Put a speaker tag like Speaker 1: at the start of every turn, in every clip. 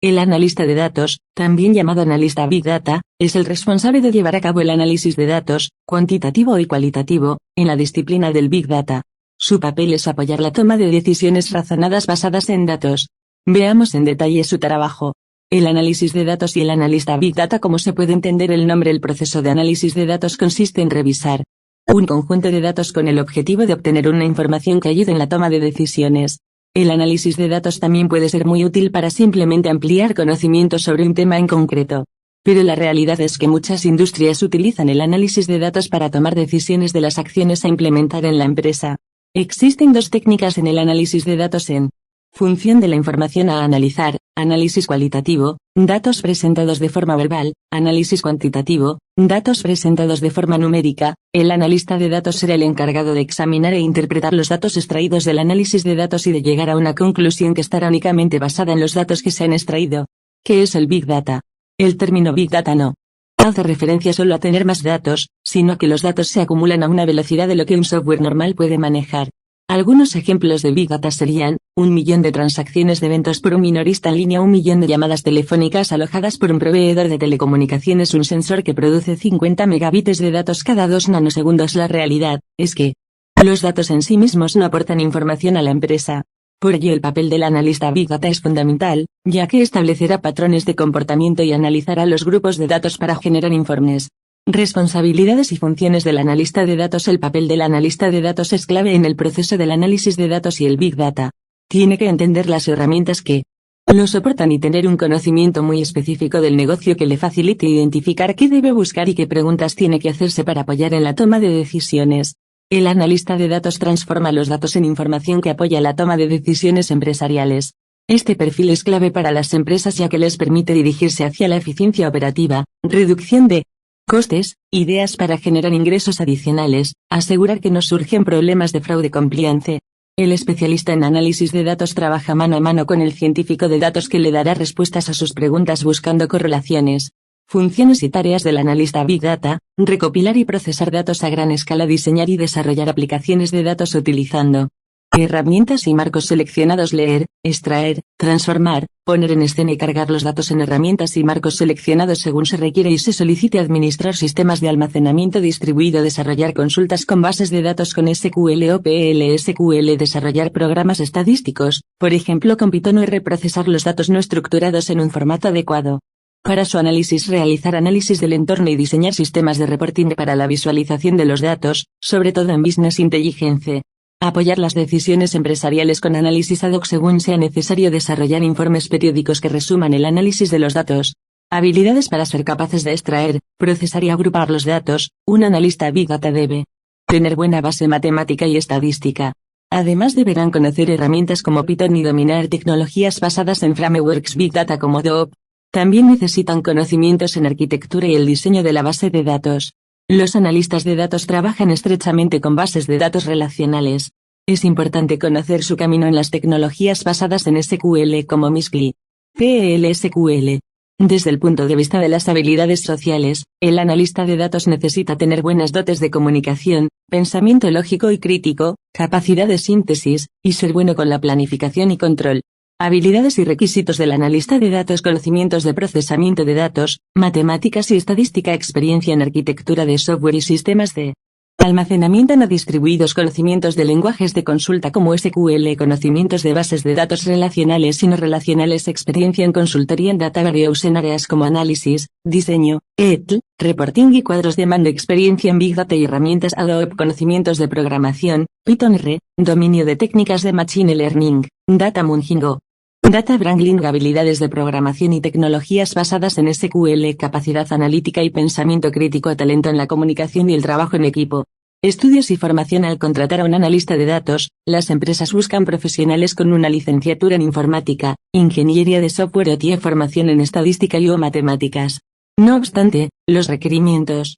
Speaker 1: El analista de datos, también llamado analista Big Data, es el responsable de llevar a cabo el análisis de datos, cuantitativo y cualitativo, en la disciplina del Big Data. Su papel es apoyar la toma de decisiones razonadas basadas en datos. Veamos en detalle su trabajo. El análisis de datos y el analista Big Data. Como se puede entender el nombre, el proceso de análisis de datos consiste en revisar un conjunto de datos con el objetivo de obtener una información que ayude en la toma de decisiones. El análisis de datos también puede ser muy útil para simplemente ampliar conocimientos sobre un tema en concreto. Pero la realidad es que muchas industrias utilizan el análisis de datos para tomar decisiones de las acciones a implementar en la empresa. Existen dos técnicas en el análisis de datos en función de la información a analizar: análisis cualitativo, datos presentados de forma verbal; análisis cuantitativo, datos presentados de forma numérica. El analista de datos será el encargado de examinar e interpretar los datos extraídos del análisis de datos y de llegar a una conclusión que estará únicamente basada en los datos que se han extraído. ¿Qué es el Big Data? El término Big Data no hace referencia solo a tener más datos, sino que los datos se acumulan a una velocidad de lo que un software normal puede manejar. Algunos ejemplos de Big Data serían: 1 millón de transacciones de eventos por un minorista en línea, 1 millón de llamadas telefónicas alojadas por un proveedor de telecomunicaciones, un sensor que produce 50 megabytes de datos cada 2 nanosegundos. La realidad es que los datos en sí mismos no aportan información a la empresa. Por ello el papel del analista Big Data es fundamental, ya que establecerá patrones de comportamiento y analizará los grupos de datos para generar informes. Responsabilidades y funciones del analista de datos. El papel del analista de datos es clave en el proceso del análisis de datos y el Big Data. Tiene que entender las herramientas que lo soportan y tener un conocimiento muy específico del negocio que le facilite identificar qué debe buscar y qué preguntas tiene que hacerse para apoyar en la toma de decisiones. El analista de datos transforma los datos en información que apoya la toma de decisiones empresariales. Este perfil es clave para las empresas, ya que les permite dirigirse hacia la eficiencia operativa, reducción de costes, ideas para generar ingresos adicionales, asegurar que no surgen problemas de fraude compliance. El especialista en análisis de datos trabaja mano a mano con el científico de datos, que le dará respuestas a sus preguntas buscando correlaciones. Funciones y tareas del analista Big Data: recopilar y procesar datos a gran escala, diseñar y desarrollar aplicaciones de datos utilizando herramientas y marcos seleccionados, leer, extraer, transformar, poner en escena y cargar los datos en herramientas y marcos seleccionados según se requiere y se solicite, administrar sistemas de almacenamiento distribuido, desarrollar consultas con bases de datos con SQL o PLSQL, desarrollar programas estadísticos, por ejemplo con Python o R, procesar los datos no estructurados en un formato adecuado para su análisis, realizar análisis del entorno y diseñar sistemas de reporting para la visualización de los datos, sobre todo en Business Intelligence. Apoyar las decisiones empresariales con análisis ad hoc según sea necesario, desarrollar informes periódicos que resuman el análisis de los datos. Habilidades para ser capaces de extraer, procesar y agrupar los datos. Un analista Big Data debe tener buena base matemática y estadística. Además deberán conocer herramientas como Python y dominar tecnologías basadas en frameworks Big Data como DOP. También necesitan conocimientos en arquitectura y el diseño de la base de datos. Los analistas de datos trabajan estrechamente con bases de datos relacionales. Es importante conocer su camino en las tecnologías basadas en SQL como MySQL, PLSQL. Desde el punto de vista de las habilidades sociales, el analista de datos necesita tener buenas dotes de comunicación, pensamiento lógico y crítico, capacidad de síntesis, y ser bueno con la planificación y control. Habilidades y requisitos del analista de datos: conocimientos de procesamiento de datos, matemáticas y estadística, experiencia en arquitectura de software y sistemas de almacenamiento no distribuidos, conocimientos de lenguajes de consulta como SQL, conocimientos de bases de datos relacionales y no relacionales, experiencia en consultoría en data warehouse en áreas como análisis, diseño, ETL, reporting y cuadros de mando, experiencia en Big Data y herramientas ad hoc, conocimientos de programación, Python R, dominio de técnicas de Machine Learning, Data Mining o Data Wrangling, habilidades de programación y tecnologías basadas en SQL, capacidad analítica y pensamiento crítico, talento en la comunicación y el trabajo en equipo. Estudios y formación. Al contratar a un analista de datos, las empresas buscan profesionales con una licenciatura en informática, ingeniería de software o tiene formación en estadística y o matemáticas. No obstante, los requerimientos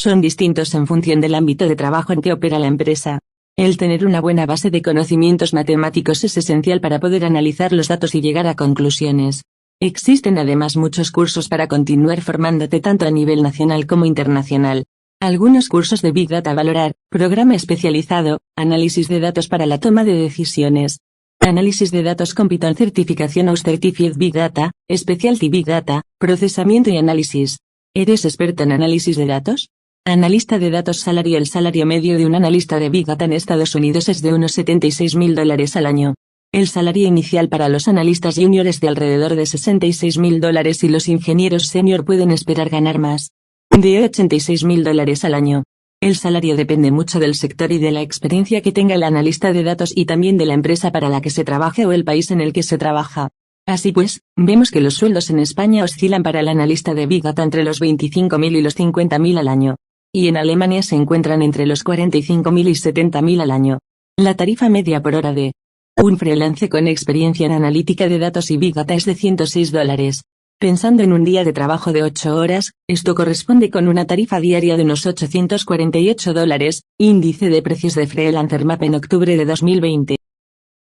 Speaker 1: son distintos en función del ámbito de trabajo en que opera la empresa. El tener una buena base de conocimientos matemáticos es esencial para poder analizar los datos y llegar a conclusiones. Existen además muchos cursos para continuar formándote tanto a nivel nacional como internacional. Algunos cursos de Big Data: valorar, programa especializado, análisis de datos para la toma de decisiones. Análisis de datos con Python Certificación or Certified Big Data, Specialty Big Data, Procesamiento y Análisis. ¿Eres experto en análisis de datos? Analista de datos salario. El salario medio de un analista de Big Data en Estados Unidos es de unos $76.000 al año. El salario inicial para los analistas junior es de alrededor de $66.000 y los ingenieros senior pueden esperar ganar más de $86.000 al año. El salario depende mucho del sector y de la experiencia que tenga el analista de datos y también de la empresa para la que se trabaje o el país en el que se trabaja. Así pues, vemos que los sueldos en España oscilan para el analista de Big Data entre los 25.000 y los 50.000 al año. Y en Alemania se encuentran entre los 45.000 y 70.000 al año. La tarifa media por hora de un freelance con experiencia en analítica de datos y Big Data es de $106. Pensando en un día de trabajo de 8 horas, esto corresponde con una tarifa diaria de unos $848. Índice de precios de Freelancer Map en octubre de 2020.